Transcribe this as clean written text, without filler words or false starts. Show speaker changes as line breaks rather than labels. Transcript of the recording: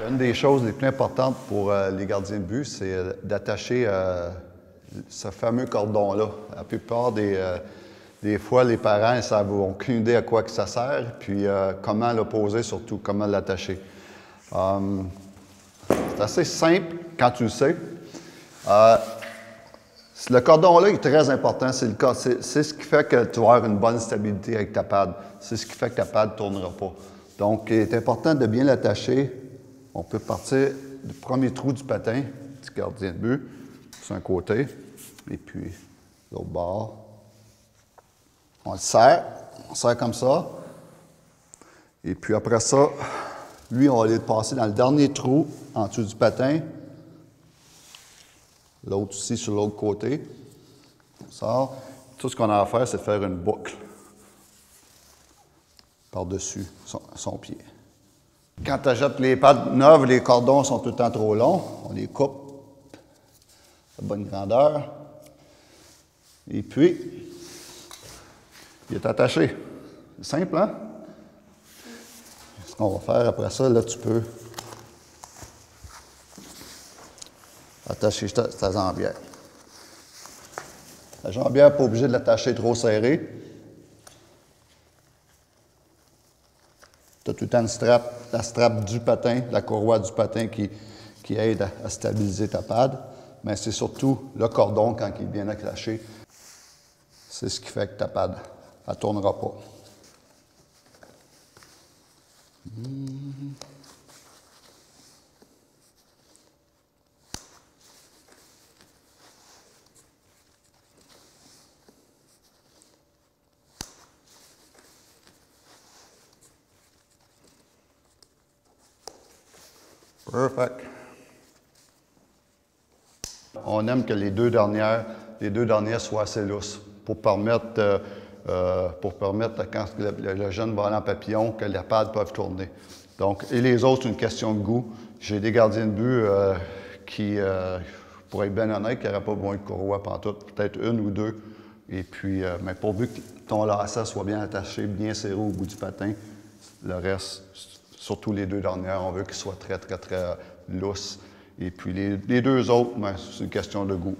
Une des choses les plus importantes pour les gardiens de but, c'est d'attacher ce fameux cordon-là. La plupart des fois, les parents ne savent aucune idée à quoi que ça sert, puis comment le poser, surtout comment l'attacher. C'est assez simple quand tu le sais. Le cordon-là est très important. C'est ce qui fait que tu vas avoir une bonne stabilité avec ta pad. C'est ce qui fait que ta pad ne tournera pas. Donc, il est important de bien l'attacher. On peut partir du premier trou du patin du gardien de but, sur un côté, et puis l'autre bord. On le serre comme ça. Et puis après ça, lui, on va aller le passer dans le dernier trou en dessous du patin. L'autre aussi sur l'autre côté. On sort. Tout ce qu'on a à faire, c'est de faire une boucle par-dessus son pied. Quand tu achètes les pads neuves, les cordons sont tout le temps trop longs. On les coupe de bonne grandeur. Et puis, il est attaché. C'est simple, hein? Ce qu'on va faire après ça, là, tu peux attacher ta jambière. La jambière n'est pas obligée de l'attacher trop serré. Tu as tout le temps la strap du patin, la courroie du patin qui aide à stabiliser ta pad. Mais c'est surtout le cordon, quand il est bien attaché, c'est ce qui fait que ta pad ne tournera pas. Perfect. On aime que les deux dernières soient assez lousses pour permettre quand le jeune va aller en papillon, que les pads peuvent tourner. Donc, et les autres, c'est une question de goût. J'ai des gardiens de but qui, pour être bien honnête, qui n'auraient pas besoin de courroie pantoute, peut-être une ou deux. Et puis, mais pourvu que ton lacet soit bien attaché, bien serré au bout du patin, le reste, surtout les deux dernières, on veut qu'ils soient très, très, très lousses. Et puis les deux autres, ben, c'est une question de goût.